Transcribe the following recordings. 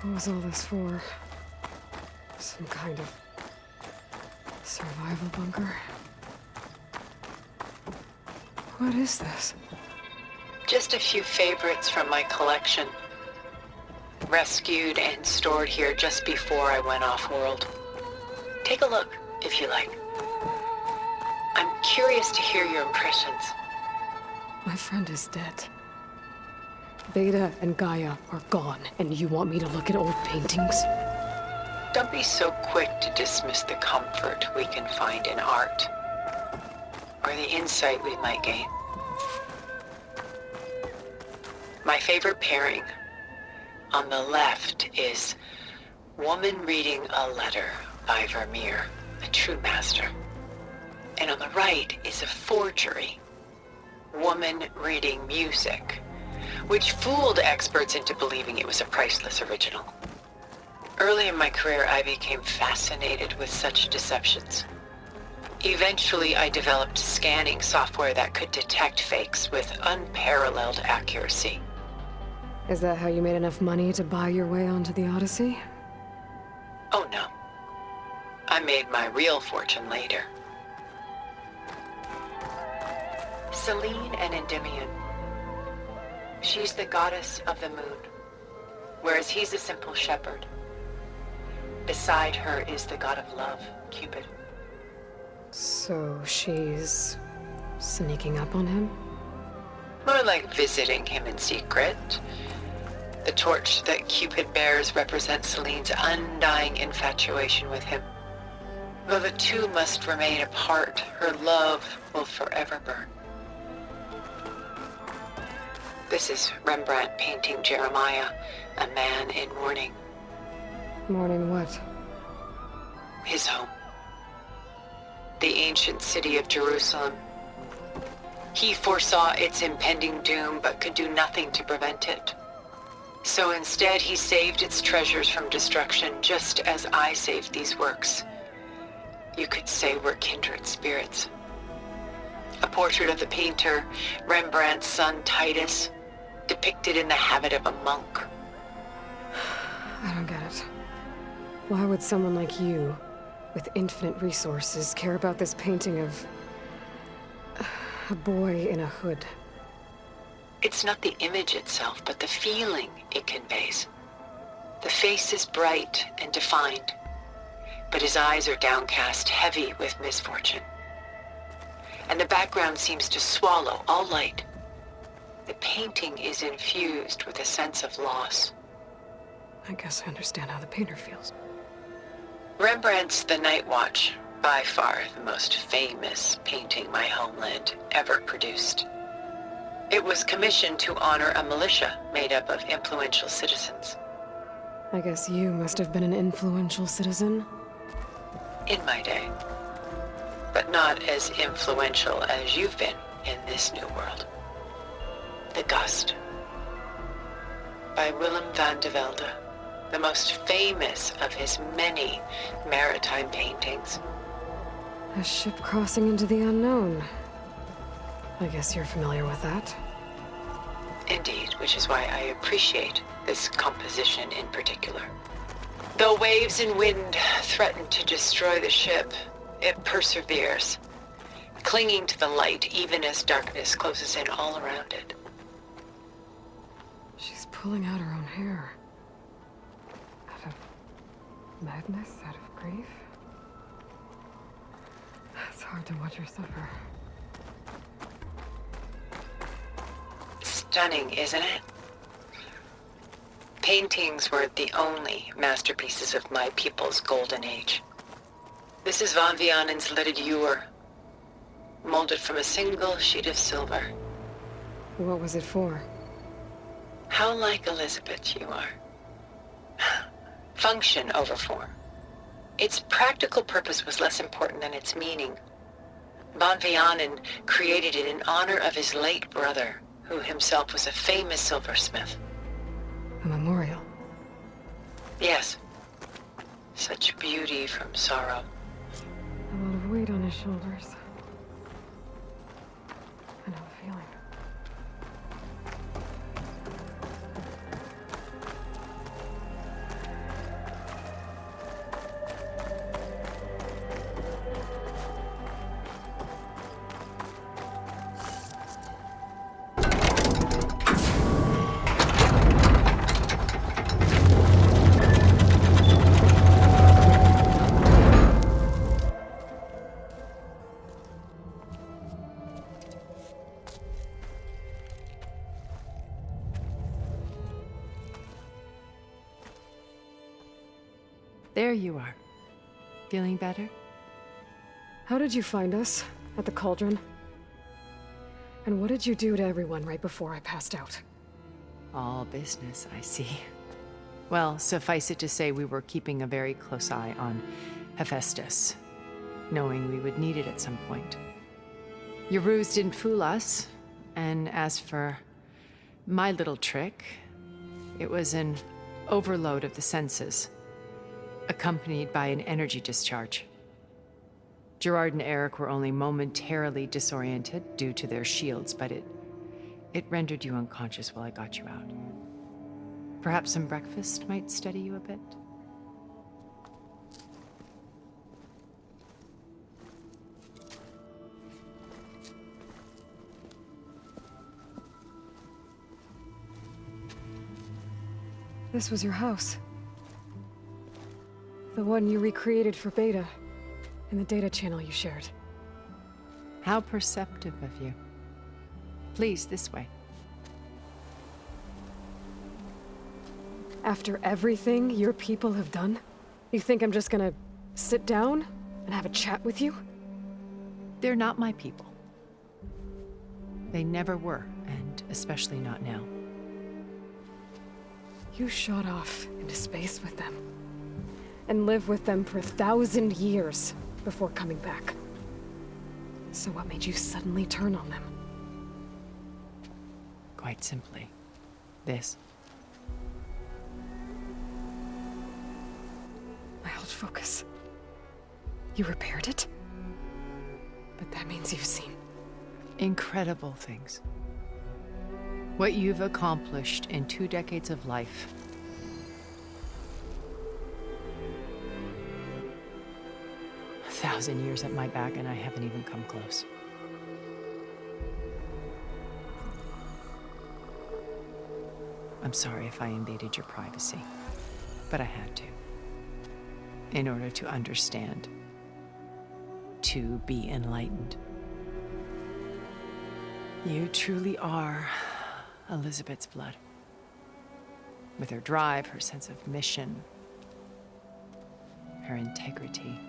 What was all this for? Some kind of survival bunker? What is this? Just a few favorites from my collection. Rescued and stored here just before I went off-world. Take a look, if you like. I'm curious to hear your impressions. My friend is dead. Beta and Gaia are gone, and you want me to look at old paintings? Don't be so quick to dismiss the comfort we can find in art, or the insight we might gain. My favorite pairing on the left is Woman Reading a Letter by Vermeer, a true master. And on the right is a forgery, Woman Reading Music, which fooled experts into believing it was a priceless original. Early in my career, I became fascinated with such deceptions. Eventually, I developed scanning software that could detect fakes with unparalleled accuracy. Is that how you made enough money to buy your way onto the Odyssey? Oh no. I made my real fortune later. Selene and Endymion. She's the goddess of the moon, whereas he's a simple shepherd. Beside her is the god of love, Cupid. So she's sneaking up on him? More like visiting him in secret. The torch that Cupid bears represents Selene's undying infatuation with him. Though the two must remain apart, her love will forever burn. This is Rembrandt painting Jeremiah, a man in mourning. Mourning what? His home. The ancient city of Jerusalem. He foresaw its impending doom, but could do nothing to prevent it. So instead, he saved its treasures from destruction, just as I saved these works. You could say we're kindred spirits. A portrait of the painter, Rembrandt's son Titus, depicted in the habit of a monk. I don't get it. Why would someone like you, with infinite resources, care about this painting of a boy in a hood? It's not the image itself, but the feeling it conveys. The face is bright and defined, but his eyes are downcast, heavy with misfortune. And the background seems to swallow all light. The painting is infused with a sense of loss. I guess I understand how the painter feels. Rembrandt's The Night Watch, by far the most famous painting my homeland ever produced. It was commissioned to honor a militia made up of influential citizens. I guess you must have been an influential citizen? In my day. But not as influential as you've been in this new world. The Gust, by Willem van de Velde, the most famous of his many maritime paintings. A ship crossing into the unknown. I guess you're familiar with that. Indeed, which is why I appreciate this composition in particular. Though waves and wind threaten to destroy the ship, it perseveres, clinging to the light even as darkness closes in all around it. She's pulling out her own hair. Out of madness, out of grief. It's hard to watch her suffer. Stunning, isn't it? Paintings were the only masterpieces of my people's golden age. This is Van Vianen's Lidded Ewer, molded from a single sheet of silver. What was it for? How like Elizabeth you are. Function over form. Its practical purpose was less important than its meaning. Van Vianen created it in honor of his late brother, who himself was a famous silversmith. A memorial? Yes. Such beauty from sorrow. A lot of weight on his shoulders. I know the feeling. There you are. Feeling better? How did you find us? At the cauldron? And what did you do to everyone right before I passed out? All business, I see. Well, suffice it to say we were keeping a very close eye on Hephaestus, knowing we would need it at some point. Your ruse didn't fool us, and as for my little trick, it was an overload of the senses, accompanied by an energy discharge. Gerard and Eric were only momentarily disoriented due to their shields, but it rendered you unconscious while I got you out. Perhaps some breakfast might steady you a bit? This was your house. The one you recreated for Beta, in the data channel you shared. How perceptive of you. Please, this way. After everything your people have done, you think I'm just gonna sit down and have a chat with you? They're not my people. They never were, and especially not now. You shot off into space with them, and lived with them for 1,000 years before coming back. So what made you suddenly turn on them? Quite simply, this. My old focus. You repaired it? But that means you've seen Incredible things. What you've accomplished in 2 decades of life. A 1,000 years at my back and I haven't even come close. I'm sorry if I invaded your privacy, but I had to. In order to understand. To be enlightened. You truly are Elizabeth's blood. With her drive, her sense of mission, her integrity.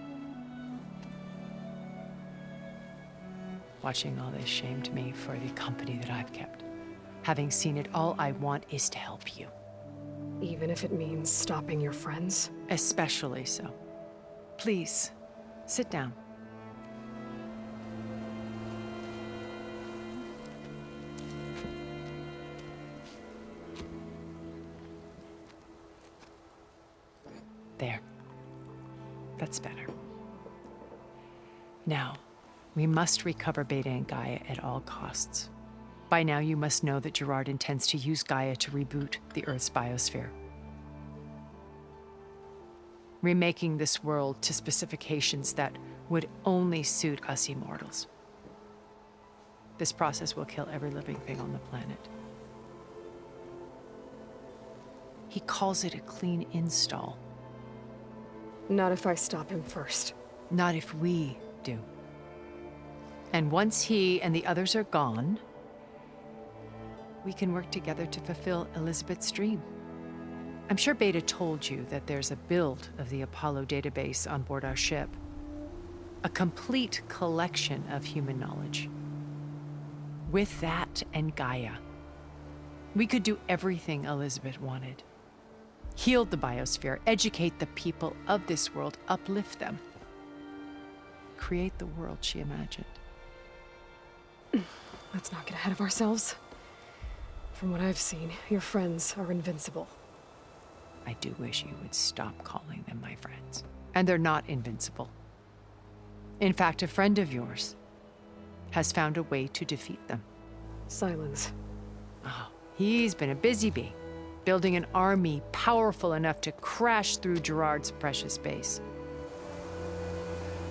Watching all this shamed me for the company that I've kept. Having seen it, all I want is to help you. even if it means stopping your friends. Especially so. Please, sit down. There. That's better. Now, we must recover Beta and Gaia at all costs. By now, you must know that Gerard intends to use Gaia to reboot the Earth's biosphere. Remaking this world to specifications that would only suit us immortals. This process will kill every living thing on the planet. He calls it a clean install. Not if I stop him first. Not if we do. And once he and the others are gone, we can work together to fulfill Elizabeth's dream. I'm sure Beta told you that there's a build of the Apollo database on board our ship. A complete collection of human knowledge. With that and Gaia, we could do everything Elizabeth wanted. Heal the biosphere, educate the people of this world, uplift them. Create the world she imagined. Let's not get ahead of ourselves. From what I've seen, your friends are invincible. I do wish you would stop calling them my friends. And they're not invincible. In fact, a friend of yours has found a way to defeat them. Silence. Oh, he's been a busy bee, building an army powerful enough to crash through Gerard's precious base.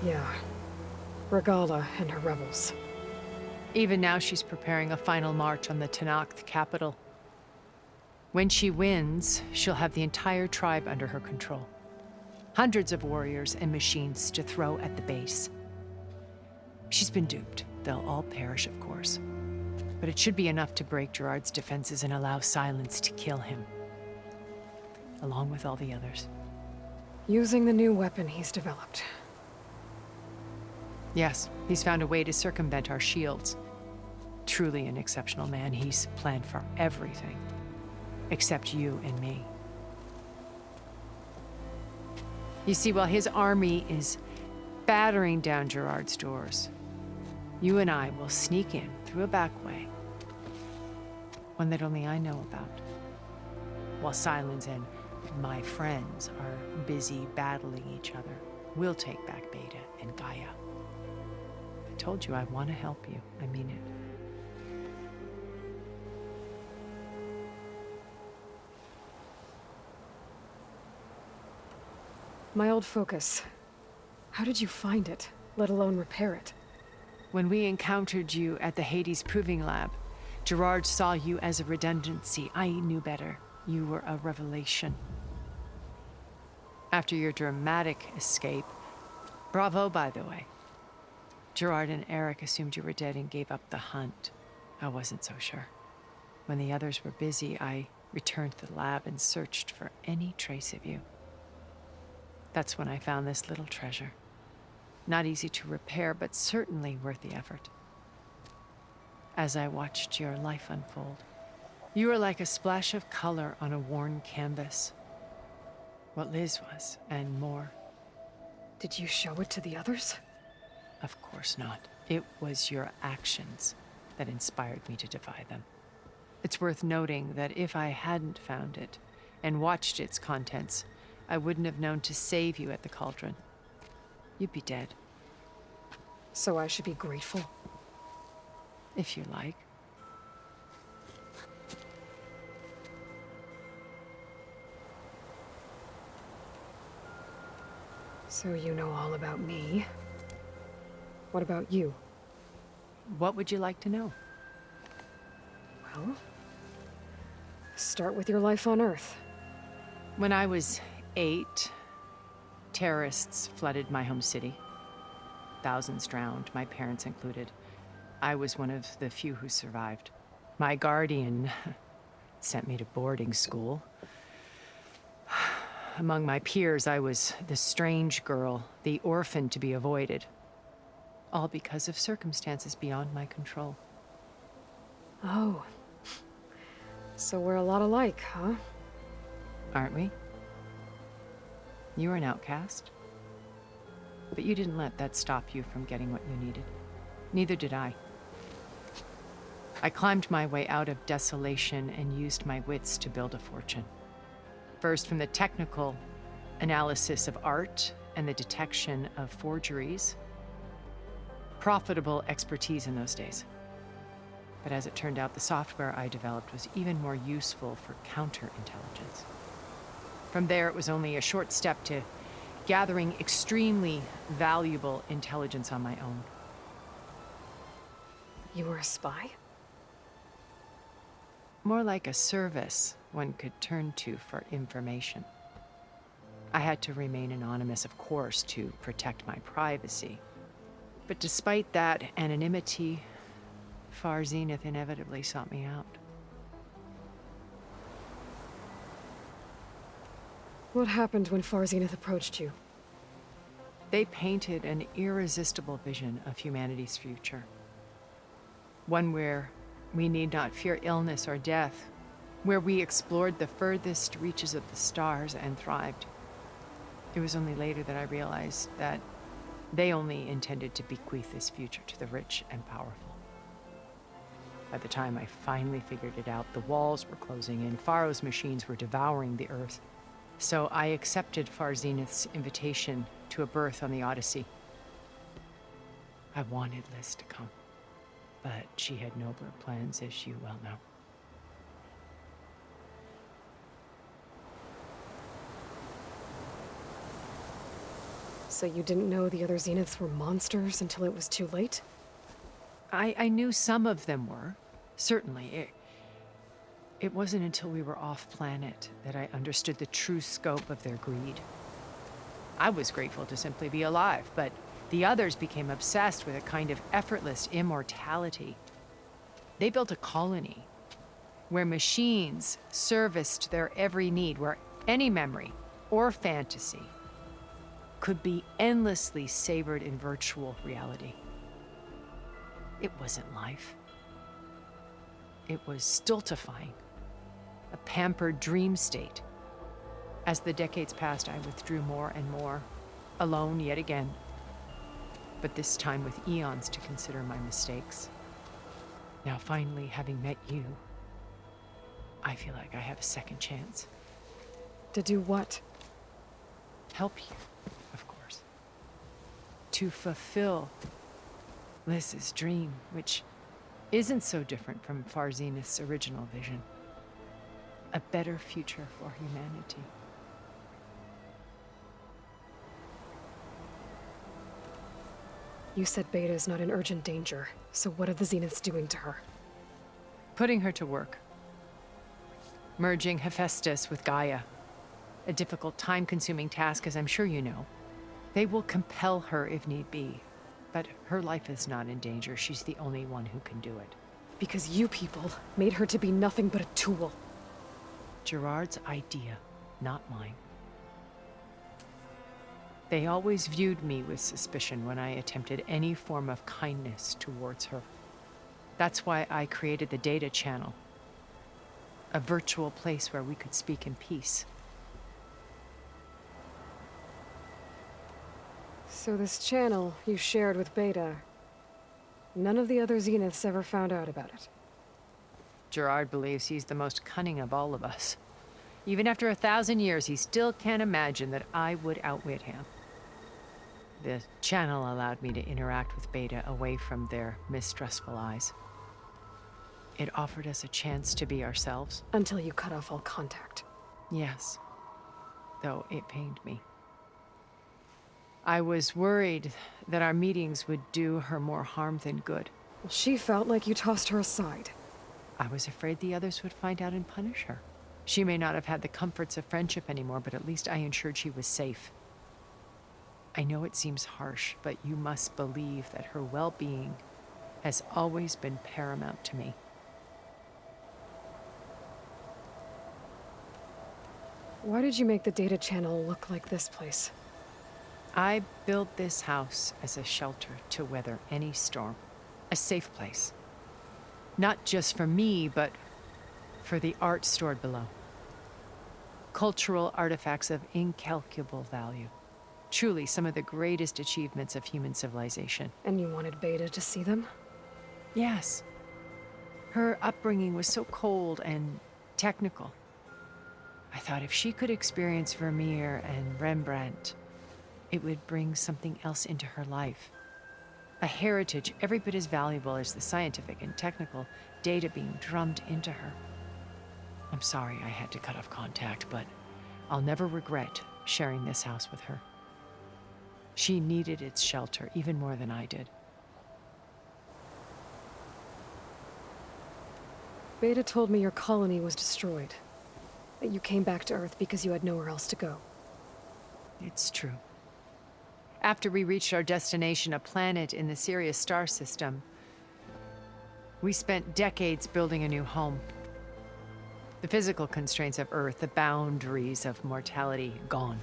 Yeah. Regala and her rebels. Even now, she's preparing a final march on the Tenakth capital. When she wins, she'll have the entire tribe under her control. Hundreds of warriors and machines to throw at the base. She's been duped. They'll all perish, of course. But it should be enough to break Gerard's defenses and allow Silence to kill him. Along with all the others. Using the new weapon he's developed. Yes, he's found a way to circumvent our shields. Truly an exceptional man. He's planned for everything. Except you and me. You see, while his army is battering down Gerard's doors, you and I will sneak in through a back way. One that only I know about. While Silence and my friends are busy battling each other, we'll take back Beta and Gaia. I told you I want to help you. I mean it. My old focus. How did you find it, let alone repair it? When we encountered you at the Hades Proving Lab, Gerard saw you as a redundancy. I knew better. You were a revelation. After your dramatic escape, bravo, by the way. Gerard and Eric assumed you were dead and gave up the hunt. I wasn't so sure. When the others were busy, I returned to the lab and searched for any trace of you. That's when I found this little treasure. Not easy to repair, but certainly worth the effort. As I watched your life unfold, you were like a splash of color on a worn canvas. What Liz was, and more. Did you show it to the others? Of course not. It was your actions that inspired me to defy them. It's worth noting that if I hadn't found it and watched its contents, I wouldn't have known to save you at the cauldron. You'd be dead. So I should be grateful? If you like. So you know all about me. What about you? What would you like to know? Well, start with your life on Earth. When I was 8, terrorists flooded my home city. Thousands drowned, my parents included. I was one of the few who survived. My guardian sent me to boarding school. Among my peers, I was the strange girl, the orphan to be avoided. All because of circumstances beyond my control. Oh. So we're a lot alike, huh? Aren't we? You were an outcast. But you didn't let that stop you from getting what you needed. Neither did I. I climbed my way out of desolation and used my wits to build a fortune. First, from the technical analysis of art and the detection of forgeries. Profitable expertise in those days. But as it turned out, the software I developed was even more useful for counterintelligence. From there, it was only a short step to gathering extremely valuable intelligence on my own. You were a spy? More like a service one could turn to for information. I had to remain anonymous, of course, to protect my privacy. But despite that anonymity, Far Zenith inevitably sought me out. What happened when Far Zenith approached you? They painted an irresistible vision of humanity's future. One where we need not fear illness or death, where we explored the furthest reaches of the stars and thrived. It was only later that I realized that they only intended to bequeath this future to the rich and powerful. By the time I finally figured it out, the walls were closing in, Pharaoh's machines were devouring the earth. So I accepted Far Zenith's invitation to a berth on the Odyssey. I wanted Liz to come, but she had nobler plans, as you well know. So you didn't know the other Zeniths were monsters until it was too late? I knew some of them were, certainly. It wasn't until we were off-planet that I understood the true scope of their greed. I was grateful to simply be alive, but the others became obsessed with a kind of effortless immortality. They built a colony where machines serviced their every need, where any memory or fantasy could be endlessly savored in virtual reality. It wasn't life. It was stultifying, a pampered dream state. As the decades passed, I withdrew more and more, alone yet again, but this time with eons to consider my mistakes. Now finally, having met you, I feel like I have a second chance. To do what? Help you, of course. To fulfill Liz's dream, which isn't so different from Farzenith's original vision. A better future for humanity. You said Beta is not in urgent danger, so what are the Zeniths doing to her? Putting her to work. Merging Hephaestus with Gaia. A difficult, time-consuming task, as I'm sure you know. They will compel her if need be. But her life is not in danger. She's the only one who can do it. Because you people made her to be nothing but a tool. Gerard's idea, not mine. They always viewed me with suspicion when I attempted any form of kindness towards her. That's why I created the data channel. A virtual place where we could speak in peace. So this channel you shared with Beta, none of the other Zeniths ever found out about it. Gerard believes he's the most cunning of all of us. Even after 1,000 years, he still can't imagine that I would outwit him. The channel allowed me to interact with Beta away from their mistrustful eyes. It offered us a chance to be ourselves. Until you cut off all contact. Yes, though it pained me. I was worried that our meetings would do her more harm than good. Well, she felt like you tossed her aside. I was afraid the others would find out and punish her. She may not have had the comforts of friendship anymore, but at least I ensured she was safe. I know it seems harsh, but you must believe that her well-being has always been paramount to me. Why did you make the data channel look like this place? I built this house as a shelter to weather any storm. A safe place. Not just for me, but for the art stored below. Cultural artifacts of incalculable value. Truly some of the greatest achievements of human civilization. And you wanted Beta to see them? Yes. Her upbringing was so cold and technical. I thought if she could experience Vermeer and Rembrandt, it would bring something else into her life. A heritage every bit as valuable as the scientific and technical data being drummed into her. I'm sorry I had to cut off contact, but I'll never regret sharing this house with her. She needed its shelter even more than I did. Beta told me your colony was destroyed. That you came back to Earth because you had nowhere else to go. It's true. After we reached our destination, a planet in the Sirius star system, we spent decades building a new home. The physical constraints of Earth, the boundaries of mortality, gone.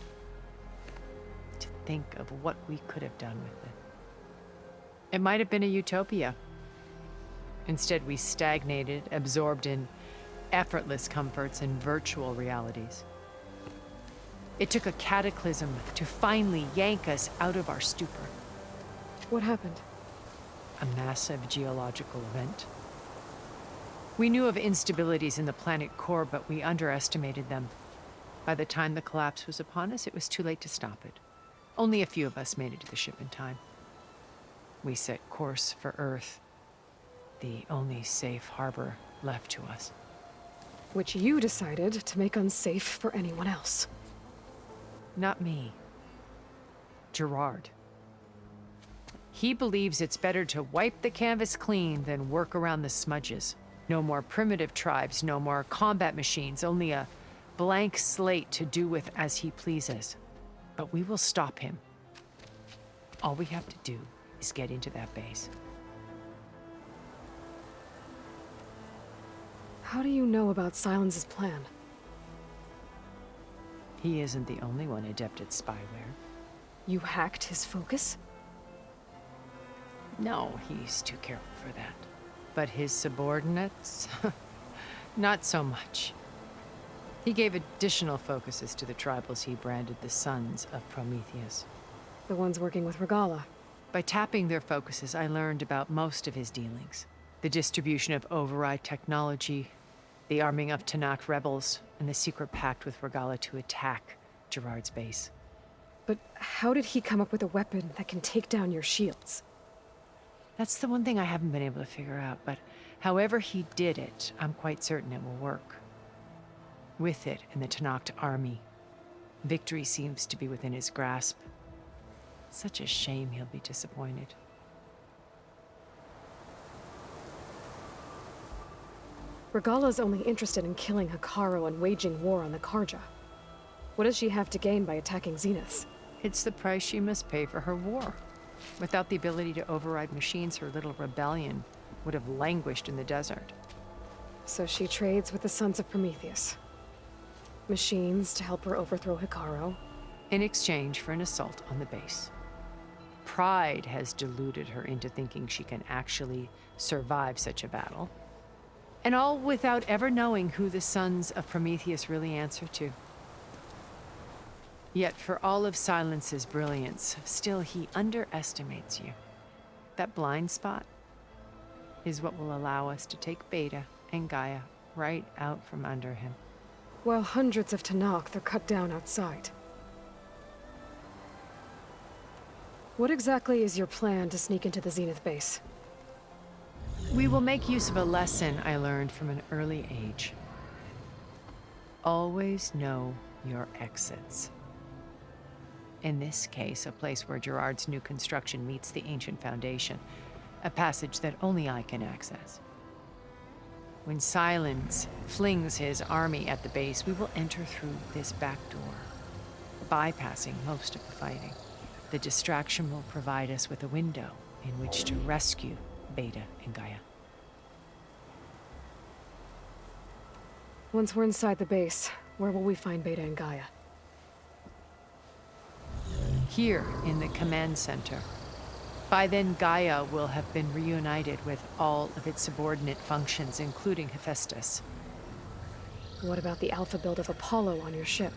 To think of what we could have done with it. It might have been a utopia. Instead, we stagnated, absorbed in effortless comforts and virtual realities. It took a cataclysm to finally yank us out of our stupor. What happened? A massive geological event. We knew of instabilities in the planet core, but we underestimated them. By the time the collapse was upon us, it was too late to stop it. Only a few of us made it to the ship in time. We set course for Earth, the only safe harbor left to us. Which you decided to make unsafe for anyone else. Not me. Gerard. He believes it's better to wipe the canvas clean than work around the smudges. No more primitive tribes, no more combat machines, only a blank slate to do with as he pleases. But we will stop him. All we have to do is get into that base. How do you know about Silence's plan? He isn't the only one adept at spyware. You hacked his focus? No, he's too careful for that. But his subordinates? Not so much. He gave additional focuses to the tribals he branded the Sons of Prometheus. The ones working with Regala. By tapping their focuses, I learned about most of his dealings. The distribution of override technology, the arming of Tanakh rebels, and the secret pact with Regala to attack Gerard's base. But how did he come up with a weapon that can take down your shields? That's the one thing I haven't been able to figure out, but however he did it, I'm quite certain it will work. With it and the Tanakh army, victory seems to be within his grasp. Such a shame he'll be disappointed. Regala's only interested in killing Hekarro and waging war on the Karja. What does she have to gain by attacking Zeniths? It's the price she must pay for her war. Without the ability to override machines, her little rebellion would have languished in the desert. So she trades with the Sons of Prometheus. Machines to help her overthrow Hekarro. In exchange for an assault on the base. Pride has deluded her into thinking she can actually survive such a battle. And all without ever knowing who the Sons of Prometheus really answer to. Yet for all of Silence's brilliance, still he underestimates you. That blind spot is what will allow us to take Beta and Gaia right out from under him. While hundreds of Tanakh are cut down outside. What exactly is your plan to sneak into the Zenith base? We will make use of a lesson I learned from an early age. Always know your exits. In this case, a place where Gerard's new construction meets the ancient foundation, a passage that only I can access. When Silence flings his army at the base, we will enter through this back door, bypassing most of the fighting. The distraction will provide us with a window in which to rescue Beta and Gaia. Once we're inside the base, where will we find Beta and Gaia? Here in the command center. By then, Gaia will have been reunited with all of its subordinate functions, including Hephaestus. What about the alpha build of Apollo on your ship?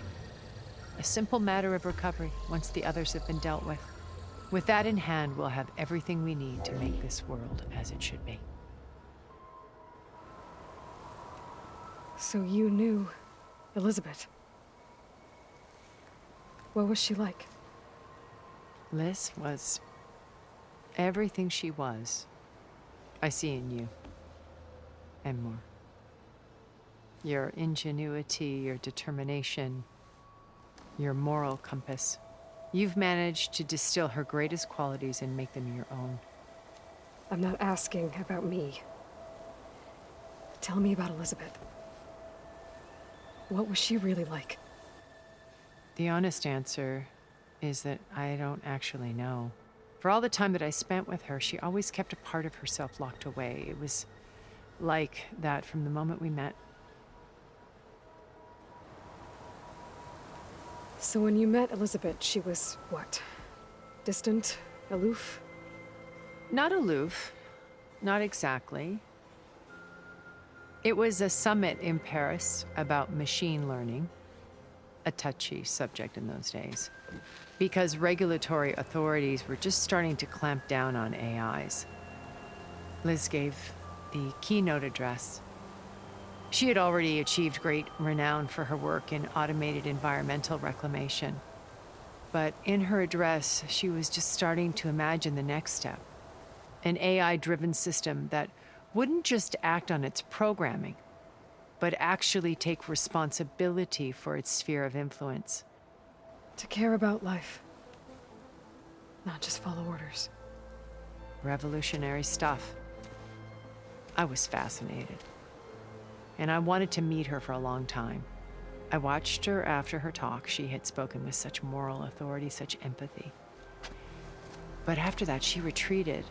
A simple matter of recovery once the others have been dealt with. With that in hand, we'll have everything we need to make this world as it should be. So you knew Elizabeth. What was she like? Liz was everything she was. I see in you. And more. Your ingenuity, your determination, your moral compass. You've managed to distill her greatest qualities and make them your own. I'm not asking about me. Tell me about Elizabeth. What was she really like? The honest answer is that I don't actually know. For all the time that I spent with her, she always kept a part of herself locked away. It was like that from the moment we met. So when you met Elizabeth, she was what? Distant? Aloof? Not aloof. Not exactly. It was a summit in Paris about machine learning. A touchy subject in those days. Because regulatory authorities were just starting to clamp down on AIs. Liz gave the keynote address. She had already achieved great renown for her work in automated environmental reclamation. But in her address, she was just starting to imagine the next step. An AI-driven system that wouldn't just act on its programming, but actually take responsibility for its sphere of influence. To care about life. Not just follow orders. Revolutionary stuff. I was fascinated. And I wanted to meet her for a long time. I watched her after her talk. She had spoken with such moral authority, such empathy. But after that, she retreated.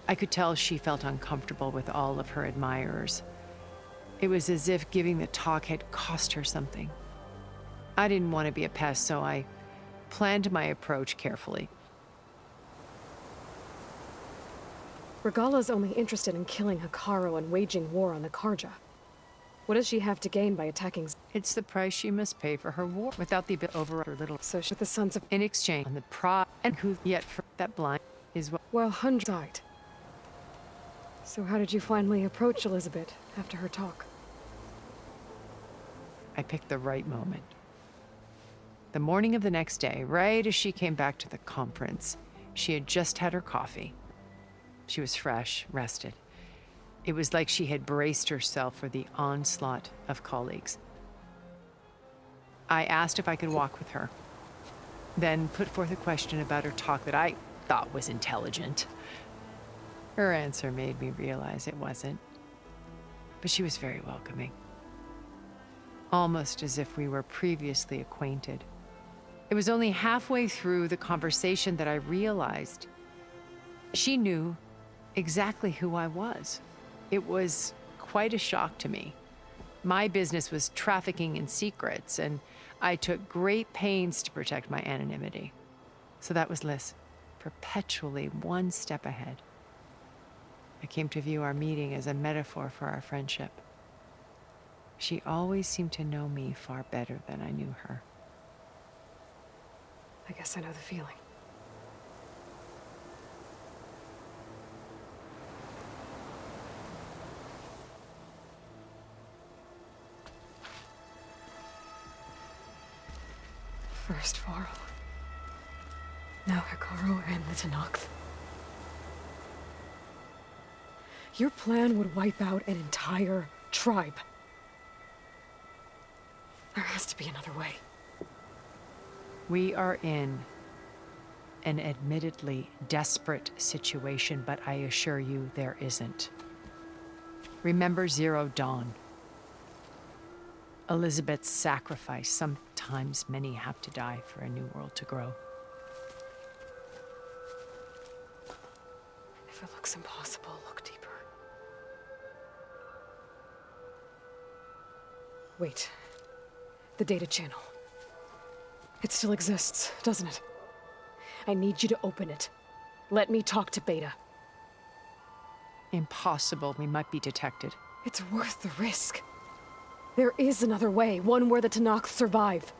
I could tell she felt uncomfortable with all of her admirers. It was as if giving the talk had cost her something. I didn't want to be a pest, so I planned my approach carefully. Regala's only interested in killing Hikaru and waging war on the Karja. What does she have to gain by attacking? It's the price she must pay for her war, without the ability over her little. So should the sons of... In exchange on the pride and who yet for that blind is what. Well, Hundred died. So how did you finally approach Elizabeth after her talk? I picked the right moment. The morning of the next day, right as she came back to the conference, she had just had her coffee. She was fresh, rested. It was like she had braced herself for the onslaught of colleagues. I asked if I could walk with her, then put forth a question about her talk that I thought was intelligent. Her answer made me realize it wasn't, but she was very welcoming, almost as if we were previously acquainted. It was only halfway through the conversation that I realized she knew exactly who I was. It was quite a shock to me. My business was trafficking in secrets, and I took great pains to protect my anonymity. So that was Liz, perpetually one step ahead. I came to view our meeting as a metaphor for our friendship. She always seemed to know me far better than I knew her. I guess I know the feeling. First Varl. Now Hikaru and the Tenakth. Your plan would wipe out an entire tribe. There has to be another way. We are in an admittedly desperate situation, but I assure you there isn't. Remember Zero Dawn. Elizabeth's sacrifice. Sometimes many have to die for a new world to grow. If it looks impossible, look deeper. Wait. The data channel. It still exists, doesn't it? I need you to open it. Let me talk to Beta. Impossible. We might be detected. It's worth the risk. There is another way, one where the Tenakth survive.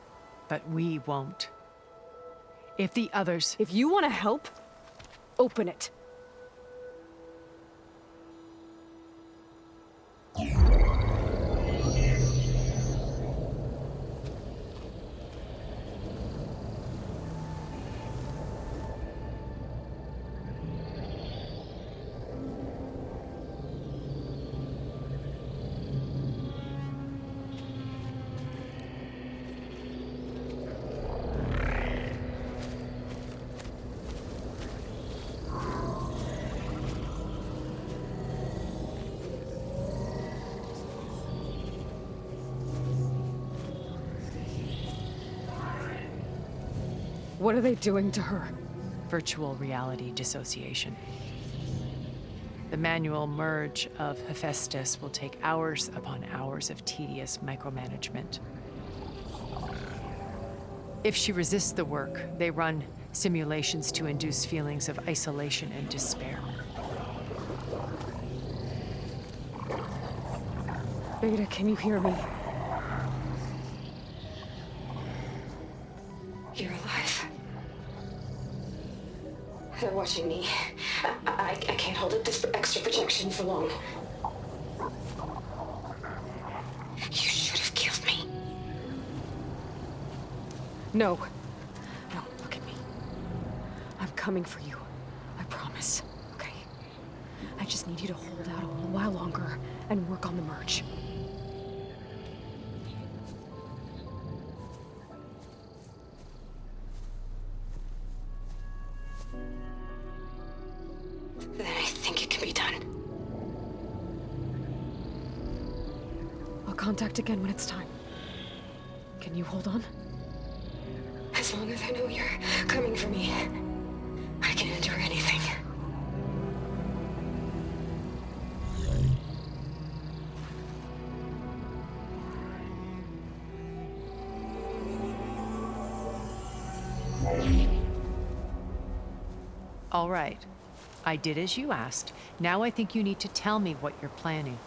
But we won't. If the others... If you want to help, open it. What are they doing to her? Virtual reality dissociation. The manual merge of Hephaestus will take hours upon hours of tedious micromanagement. If she resists the work, they run simulations to induce feelings of isolation and despair. Beta, can you hear me? You're alive. They're watching me. I can't hold up this extra protection for long. You should have killed me. No. No, look at me. I'm coming for you. I promise. Okay? I just need you to hold out a little while longer and work on the merge. Then I think it can be done. I'll contact again when it's time. Can you hold on? As long as I know you're coming for me, I can endure anything. All right. I did as you asked. Now I think you need to tell me what you're planning.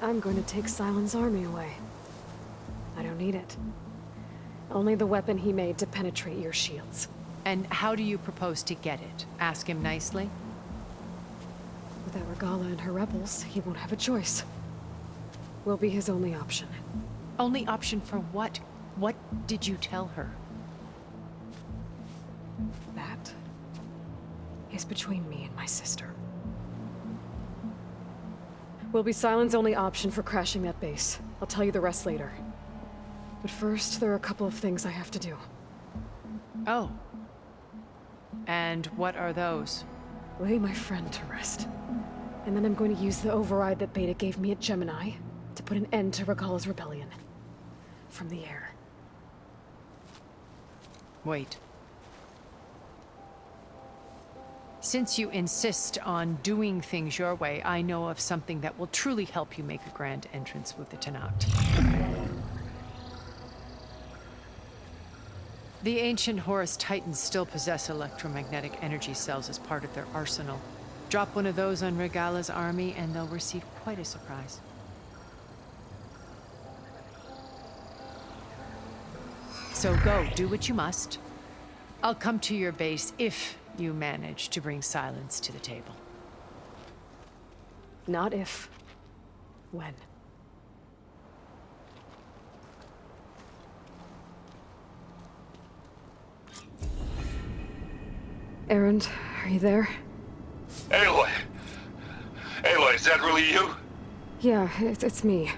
I'm going to take Silent's army away. I don't need it. Only the weapon he made to penetrate your shields. And how do you propose to get it? Ask him nicely? Without Regala and her rebels, he won't have a choice. We'll be his only option. Only option for what? What did you tell her? That is between me and my sister. Will be Silent's only option for crashing that base. I'll tell you the rest later. But first, there are a couple of things I have to do. Oh. And what are those? Lay my friend to rest. And then I'm going to use the override that Beta gave me at Gemini to put an end to Regala's rebellion. From the air. Wait. Since you insist on doing things your way, I know of something that will truly help you make a grand entrance with the Tenakth. The ancient Horus Titans still possess electromagnetic energy cells as part of their arsenal. Drop one of those on Regala's army and they'll receive quite a surprise. So go, do what you must. I'll come to your base if you manage to bring Silence to the table. Not if. When. Erend, are you there? Aloy! Aloy, is that really you? Yeah, it's me.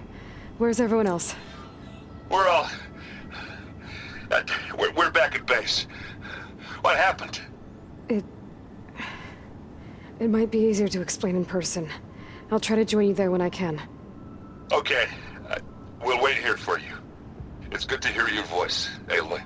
Where's everyone else? We're all... we're back at base. What happened? It might be easier to explain in person. I'll try to join you there when I can. Okay. We'll wait here for you. It's good to hear your voice, Aloy.